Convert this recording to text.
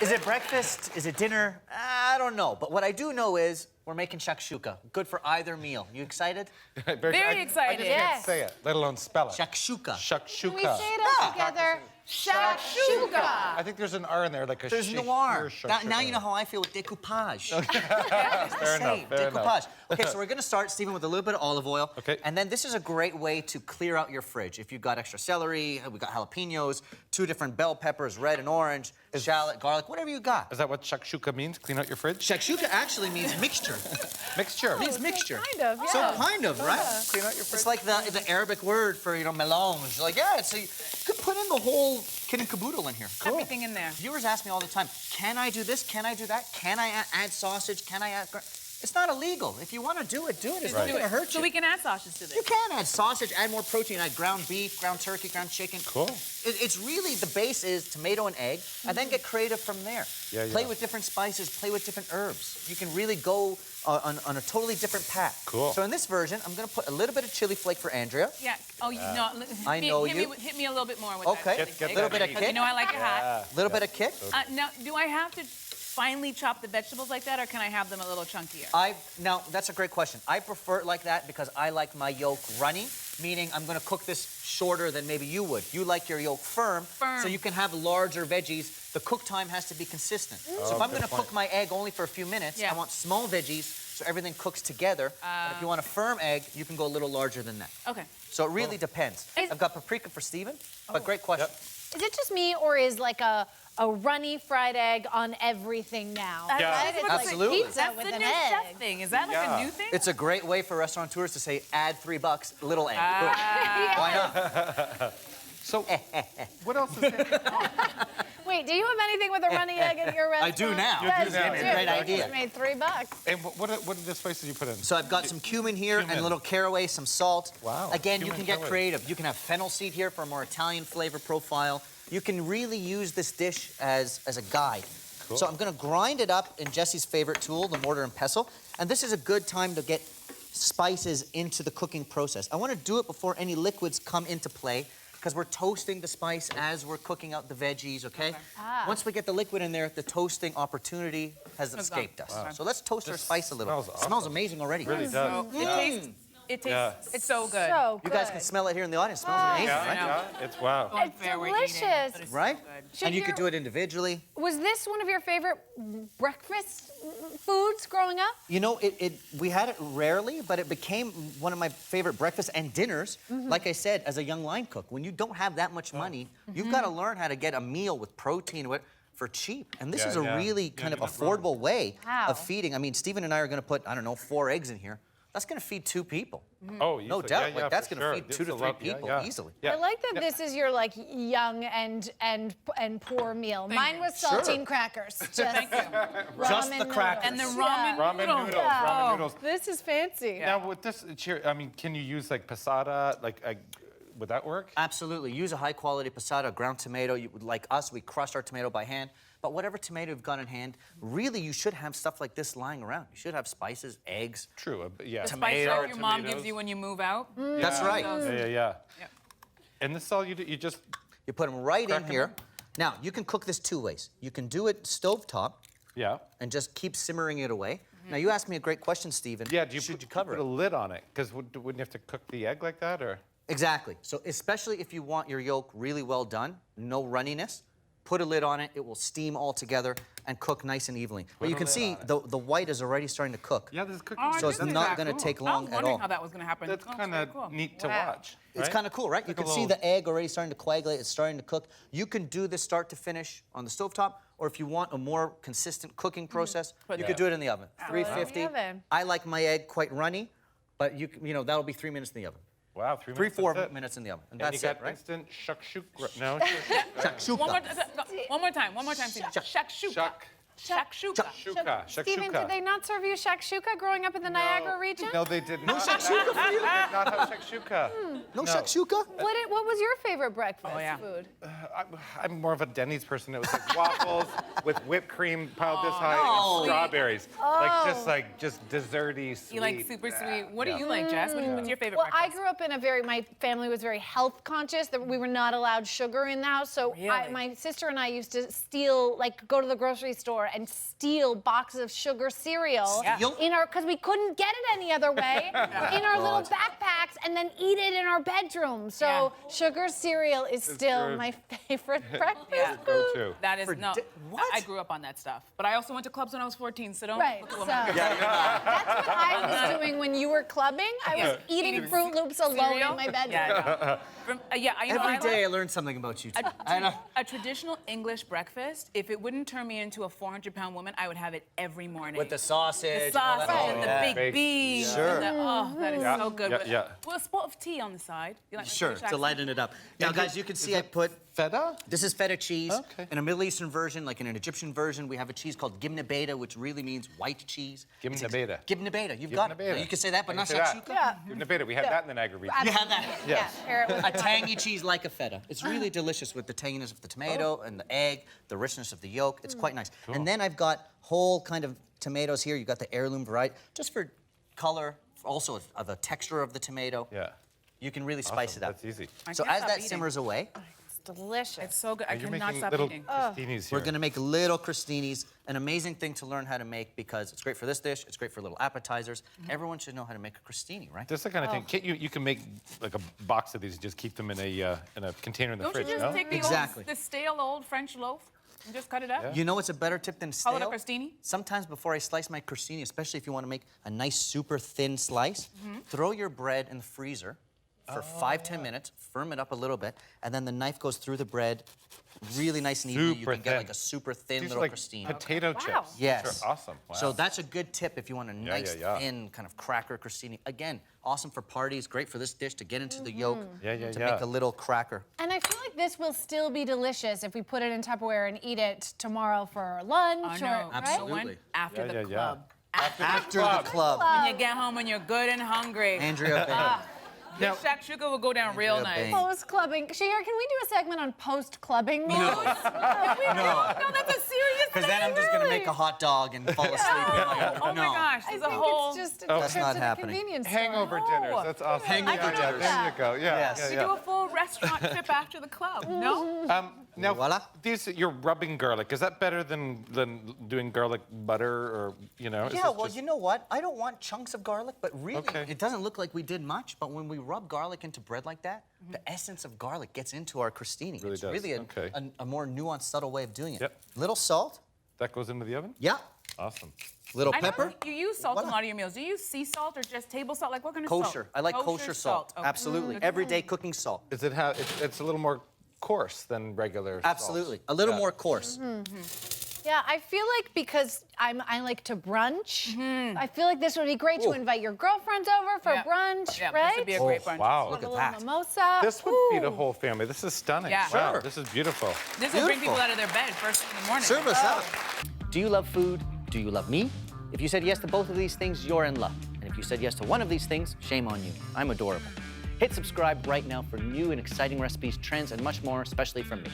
Is it breakfast? Is it dinner? I don't know. But what I do know is we're making shakshuka. Good for either meal. You excited? Very excited. I just can't say it, let alone spell it. Shakshuka. Shakshuka. Can we say it all together? Shakshuka. I think there's an R in there, like a There's Shahir noir. Shakshuka. Now you know how I feel with decoupage. Fair enough, fair enough. Okay, so we're gonna start, Stephen, with a little bit of olive oil. Okay. And then this is a great way to clear out your fridge. If you've got extra celery, we got jalapenos, 2 different bell peppers, red and orange, shallot, garlic, whatever you got. Is that what shakshuka means? Clean out your fridge? Shakshuka actually means mixture. Mixture. It means mixture. Kind of, yeah. So kind of, right? Clean out your fridge. It's like the Arabic word for, melange. Like, yeah, so you could put in the whole kit and caboodle in here. Everything in there. Viewers ask me all the time, can I do this? Can I do that? Can I add sausage? Can I add... It's not illegal. If you want to do it, do it. It's not going to hurt you. So we can add sausage to this. You can add sausage, add more protein, add ground beef, ground turkey, ground chicken. Cool. It's really, the base is tomato and egg, and then get creative from there. Yeah, play yeah. with different spices, play with different herbs. You can really go on a totally different path. Cool. So in this version, I'm going to put a little bit of chili flake for Andrea. Yeah. Oh, you know. I know you. Hit me a little bit more with Okay. that. Get A little bit of that kick. You know I like it hot. A little bit of kick. Now, do I have to finely chop the vegetables like that, or can I have them a little chunkier? Now, that's a great question. I prefer it like that because I like my yolk runny, meaning I'm going to cook this shorter than maybe you would. You like your yolk firm, so you can have larger veggies. The cook time has to be consistent. So if I'm going to cook my egg only for a few minutes, I want small veggies so everything cooks together. But if you want a firm egg, you can go a little larger than that. Okay. So it really depends. I've got paprika for Stephen, but great question. Is it just me, or is like a runny fried egg on everything now? Yeah. Right? It's Absolutely. like pizza That's with the an new egg. chef thing. Is that like a new thing? It's a great way for restaurateurs to say, add $3, little egg. Why not? So, what else is there? Wait, do you have anything with a runny egg at your restaurant? I do now. You do Yes, now. you Great do. idea. Just made $3. And what are the spices you put in? So I've got some cumin here and a little caraway, some salt. Wow. Again, you Cumin, can get caraway. creative. You can have fennel seed here for a more Italian flavor profile. You can really use this dish as a guide. Cool. So I'm going to grind it up in Jessi's favorite tool, the mortar and pestle. And this is a good time to get spices into the cooking process. I want to do it before any liquids come into play, because we're toasting the spice as we're cooking out the veggies, okay? Once we get the liquid in there, the toasting opportunity has escaped us. Wow. So let's toast our spice a little. smells It smells amazing already. It really does. It tastes, it's so good. So good. You guys can smell it here in the audience. It smells amazing, Yeah, right? yeah, it's wow. It's delicious. Right? Should And you your- could do it individually. Was this one of your favorite breakfast foods growing up? You know, we had it rarely, but it became one of my favorite breakfasts and dinners. Like I said, as a young line cook, when you don't have that much money, you've got to learn how to get a meal with protein for cheap. And this Yeah, is a yeah. really Yeah, kind of you're not wrong. affordable way Wow. of feeding. I mean, Stephen and I are going to put, I don't know, 4 eggs in here. That's going to feed 2 people. Oh, No easily. doubt. Yeah, like, yeah, that's for going to sure. feed It's 2 to a 3 lot- yeah, people yeah. easily. Yeah. I like that this is your like young and poor meal. Mine was saltine crackers. Just Thank you. Just ramen the crackers. And the noodles. ramen, Ramen noodles, ramen noodles. This is fancy. Now, with this, I mean, can you use like passata? Would that work? Absolutely. Use a high-quality passata, ground tomato. Like us, we crush our tomato by hand. But whatever tomato you've got in hand, really, you should have stuff like this lying around. You should have spices, eggs. True, yeah. the spice like your mom gives you when you move out. That's right. Yeah. Yep. And this is all you do? You just... You put them right Crack in 'em here. in? Now, you can cook this 2 ways. You can do it stovetop Yeah. and just keep simmering it away. Now, you asked me a great question, Stephen. Yeah, you cover put it? a lid on it? Because wouldn't you have to cook the egg like that, or...? Exactly. So especially if you want your yolk really well done, no runniness, put a lid on it. It will steam all together and cook nice and evenly. But you a can lid see on the white is already starting to cook. Yeah, this is cooking. Oh, So it's this is not cool. going to take I long was at wondering all. how that was going to happen. That's Oh, kind very of cool. neat to Wow. watch. It's right? kind of cool, right? You Like can a see little- the egg already starting to coagulate. It's starting to cook. You can do this start to finish on the stovetop, or if you want a more consistent cooking process, you could do it in the oven. 350. in the oven. I like my egg quite runny, but you know that'll be 3 minutes in the oven. Wow, 3 minutes. 3-4 that's it. minutes in the oven, and And that's you it, got right? instant shakshuka. No, Shakshuka. One more time, Stephen. Shakshuka. Shuck. Shakshuka. Stephen, did they not serve you shakshuka growing up in the Niagara region? No, they did not. No shakshuka for you? They did not have shakshuka. No shakshuka? What was your favorite breakfast yeah. food? I'm more of a Denny's person. It was like waffles with whipped cream piled this high no. and strawberries. Like just desserty, sweet. You like super sweet. What do you like, Jess? What's your favorite Well, I breakfast? grew up in my family was very health conscious. That we were not allowed sugar in the house. So Really? my sister and I used to steal, go to the grocery store and steal boxes of sugar cereal Steal? because we couldn't get it any other way in our little backpacks and then eat it in our bedroom. So sugar cereal is still good. my favorite breakfast Yeah. food. Go-to. That is, what? I grew up on that stuff. But I also went to clubs when I was 14, so don't Right, look so at women. that's what I was doing when you were clubbing. I was eating Fruit Loops alone Cereal? in my bedroom. Yeah, Every day I learn something about you. I know. A traditional English breakfast, if it wouldn't turn me into a 400-pound woman, I would have it every morning. With the sausage. The and all sausage that. and the yeah. big Baked. beans. Sure. And that is so good. Yeah. With a spot of tea on the side. You like my Sure, British to accent? lighten it up. Now, guys, you can see I put Feta? this is feta cheese. Okay. In a Middle Eastern version, like in an Egyptian version, we have a cheese called gibna beta, which really means white cheese. Gibna beta. Gibna beta. You've got it. beta. Now, you can say that, but I not can say that. shakshuka. Yeah. Give it a bit. We had that in the Niagara region. You have that. Yes. Yeah, here it was. A tangy cheese like a feta. It's really delicious with the tanginess of the tomato and the egg, the richness of the yolk. It's quite nice. And then I've got whole kind of tomatoes here. You've got the heirloom variety, just for color, also of the texture of the tomato. Yeah. You can really spice it up. That's easy. So can't as stop that eating. simmers away, It's delicious. It's so good. I You're cannot making stop little eating. crostinis here. we're gonna make little crostinis. An amazing thing to learn how to make because it's great for this dish. It's great for little appetizers. Everyone should know how to make a crostini, right? This is the kind of thing. Can't you can make like a box of these and just keep them in a container in the Don't fridge, you just no? take the, Exactly. the stale old French loaf and just cut it up? You know what's a better tip than Call stale? it a crostini? Sometimes before I slice my crostini, especially if you want to make a nice super thin slice, throw your bread in the freezer for 5-10 minutes, firm it up a little bit, and then the knife goes through the bread really nice and evenly. You Super can get thin. like a super thin These are little like crostini. potato chips. Wow. Yes. Which are awesome. Wow. So that's a good tip if you want a nice, yeah. thin kind of cracker crostini. Again, awesome for parties, great for this dish to get into the yolk, Yeah, to yeah. make a little cracker. And I feel like this will still be delicious if we put it in Tupperware and eat it tomorrow for lunch, I know. or Absolutely. When? After Yeah, the yeah, club. After the club. When you get home and you're good and hungry. Andrea Bain. Now, Shakshuka will go down real Andrea nice. Bain. post clubbing. Shahir, can we do a segment on post clubbing? No. No, that's a serious Because then I'm just going to make a hot dog and fall asleep. Oh my gosh, I there's think a whole. it's just a That's trip not to happening. the convenience store. hangover dinners. That's awesome. Hangover yeah, dinners. There you go. Yeah. Yes. yeah, We do a full restaurant trip after the club. No? Now, Voila. you're rubbing garlic. Is that better than doing garlic butter or, you know? is Yeah, this well, just- you know what? I don't want chunks of garlic, but really, Okay. it doesn't look like we did much. But when we rub garlic into bread like that, the essence of garlic gets into our crostini. Really it's does. really Okay. a more nuanced, subtle way of doing it. Yep. Little salt. That goes into the oven? Yeah. Awesome. Little I know pepper. you use salt in a Voila. lot of your meals. Do you use sea salt or just table salt? Like what kind of salt? Kosher. I like kosher salt. Okay. Absolutely. Everyday cooking salt. Is it it's a little more coarse than regular salt? Absolutely. A little Yeah. more coarse. Yeah, I feel like because I like to brunch, I feel like this would be great to Ooh. invite your girlfriends over for Yeah. brunch, Yeah, right? this would be a great brunch. Wow. Look a at little that. mimosa. This would feed a Ooh. whole family. This is stunning. Yeah. Wow, Sure. this is beautiful. This will bring Beautiful. people out of their bed first thing in the morning. Serve us up. Do you love food? Do you love me? If you said yes to both of these things, you're in luck. And if you said yes to one of these things, shame on you. I'm adorable. Hit subscribe right now for new and exciting recipes, trends, and much more, especially from me.